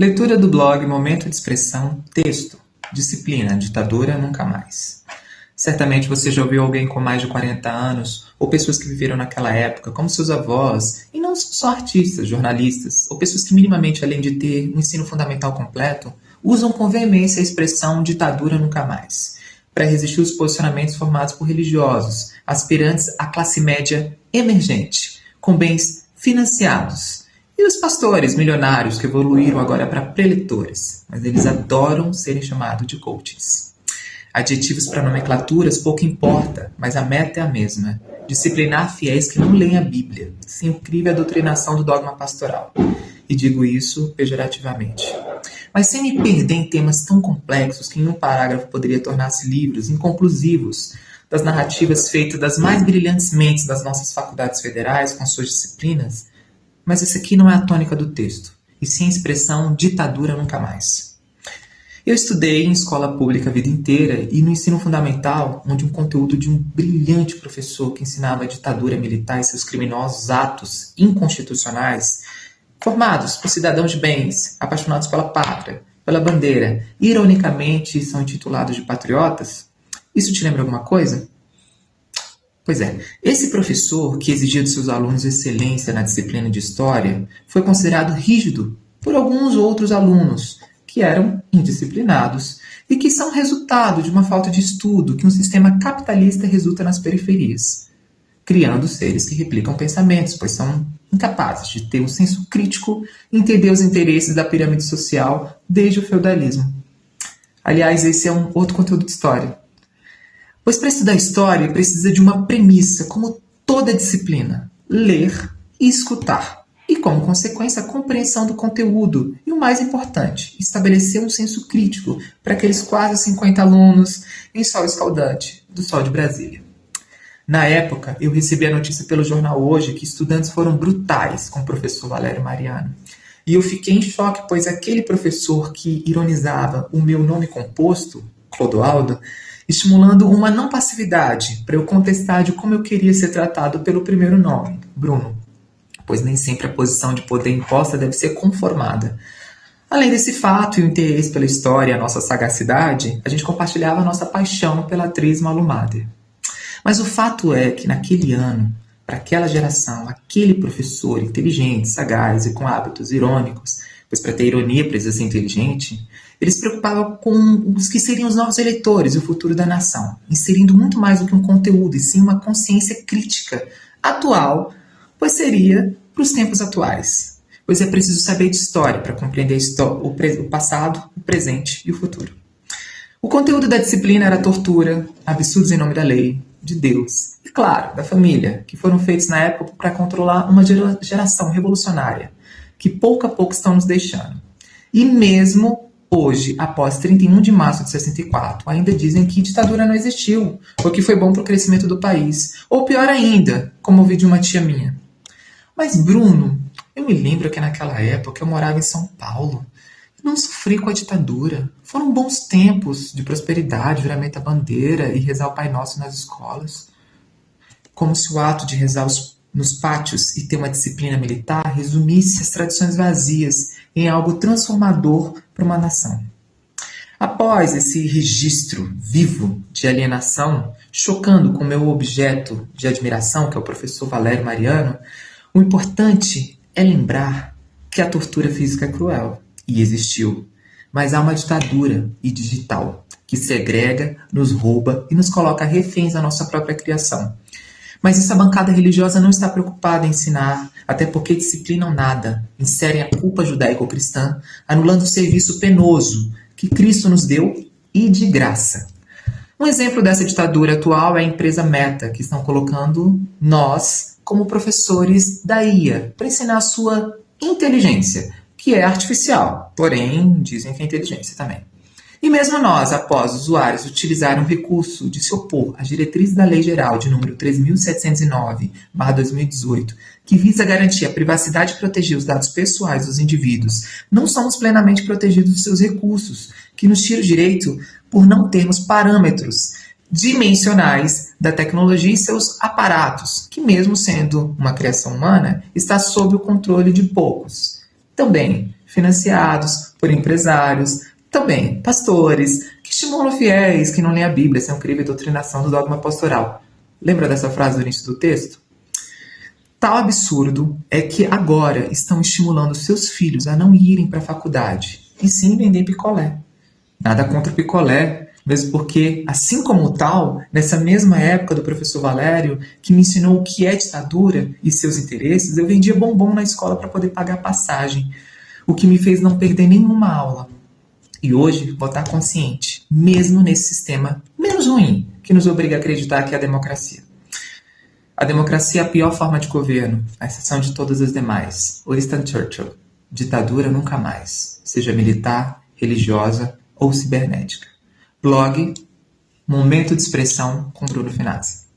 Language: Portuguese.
Leitura do blog Momento de Expressão, texto, disciplina, ditadura, nunca mais. Certamente você já ouviu alguém com mais de 40 anos, ou pessoas que viveram naquela época, como seus avós, e não só artistas, jornalistas, ou pessoas que minimamente, além de ter um ensino fundamental completo, usam com veemência a expressão ditadura nunca mais, para resistir aos posicionamentos formados por religiosos, aspirantes à classe média emergente, com bens financiados, e os pastores milionários que evoluíram agora para preletores, mas eles adoram serem chamados de coaches. Adjetivos para nomenclaturas pouco importa, mas a meta é a mesma. Disciplinar fiéis que não leem a Bíblia, sem o crivo e a doutrinação do dogma pastoral. E digo isso pejorativamente. Mas sem me perder em temas tão complexos que em um parágrafo poderia tornar-se livros inconclusivos das narrativas feitas das mais brilhantes mentes das nossas faculdades federais com suas disciplinas, mas essa aqui não é a tônica do texto, e sim a expressão ditadura nunca mais. Eu estudei em escola pública a vida inteira e no ensino fundamental, onde um conteúdo de um brilhante professor que ensinava a ditadura militar e seus criminosos atos inconstitucionais, formados por cidadãos de bens, apaixonados pela pátria, pela bandeira, ironicamente são intitulados de patriotas. Isso te lembra alguma coisa? Pois é, esse professor que exigia dos seus alunos excelência na disciplina de história foi considerado rígido por alguns outros alunos que eram indisciplinados e que são resultado de uma falta de estudo que um sistema capitalista resulta nas periferias, criando seres que replicam pensamentos, pois são incapazes de ter um senso crítico e entender os interesses da pirâmide social desde o feudalismo. Aliás, esse é um outro conteúdo de história. Pois para estudar história precisa de uma premissa, como toda disciplina: ler e escutar. E, como consequência, a compreensão do conteúdo. E o mais importante, estabelecer um senso crítico para aqueles quase 50 alunos em sol escaldante do sol de Brasília. Na época, eu recebi a notícia pelo jornal Hoje que estudantes foram brutais com o professor Valério Mariano. E eu fiquei em choque, pois aquele professor que ironizava o meu nome composto, Clodoaldo, estimulando uma não passividade para eu contestar de como eu queria ser tratado pelo primeiro nome, Bruno, pois nem sempre a posição de poder imposta deve ser conformada. Além desse fato e o interesse pela história e a nossa sagacidade, a gente compartilhava a nossa paixão pela atriz Malu Mader. Mas o fato é que naquele ano, para aquela geração, aquele professor inteligente, sagaz e com hábitos irônicos, pois para ter ironia precisa ser inteligente, ele se preocupava com os que seriam os novos eleitores e o futuro da nação, inserindo muito mais do que um conteúdo, e sim uma consciência crítica atual, pois seria para os tempos atuais. Pois é preciso saber de história para compreender o passado, o presente e o futuro. O conteúdo da disciplina era tortura, absurdos em nome da lei, de Deus e, claro, da família, que foram feitos na época para controlar uma geração revolucionária, que pouco a pouco estão nos deixando. E mesmo hoje, após 31 de março de 64, ainda dizem que ditadura não existiu, ou que foi bom para o crescimento do país. Ou pior ainda, como ouvi de uma tia minha: mas Bruno, eu me lembro que naquela época eu morava em São Paulo. Não sofri com a ditadura. Foram bons tempos de prosperidade, juramento à bandeira e rezar o Pai Nosso nas escolas. Como se o ato de rezar nos pátios e ter uma disciplina militar resumisse as tradições vazias em algo transformador para uma nação. Após esse registro vivo de alienação, chocando com o meu objeto de admiração, que é o professor Valério Mariano, o importante é lembrar que a tortura física é cruel e existiu, mas há uma ditadura e digital que segrega, nos rouba e nos coloca reféns da nossa própria criação. Mas essa bancada religiosa não está preocupada em ensinar, até porque disciplinam nada, inserem a culpa judaico-cristã, anulando o serviço penoso que Cristo nos deu e de graça. Um exemplo dessa ditadura atual é a empresa Meta, que estão colocando nós como professores da IA para ensinar a sua inteligência, que é artificial, porém dizem que é inteligência também. E mesmo nós, após os usuários utilizarem o recurso de se opor às diretrizes da Lei Geral de número 3.709/2018, que visa garantir a privacidade e proteger os dados pessoais dos indivíduos, não somos plenamente protegidos dos seus recursos, que nos tira o direito por não termos parâmetros dimensionais da tecnologia e seus aparatos, que mesmo sendo uma criação humana, está sob o controle de poucos. também financiados por empresários, também pastores, que estimulam fiéis que não leem a Bíblia, essa é uma incrível doutrinação do dogma pastoral. Lembra dessa frase do início do texto? Tal absurdo é que agora estão estimulando seus filhos a não irem para a faculdade, e sim vender picolé. Nada contra o picolé, mesmo porque, assim como o tal, nessa mesma época do professor Valério, que me ensinou o que é ditadura e seus interesses, eu vendia bombom na escola para poder pagar a passagem, o que me fez não perder nenhuma aula. E hoje vou estar consciente, mesmo nesse sistema menos ruim, que nos obriga a acreditar que é a democracia. A democracia é a pior forma de governo, à exceção de todas as demais. Winston Churchill. Ditadura nunca mais, seja militar, religiosa ou cibernética. Blog Momento de Expressão com Bruno Finazzi.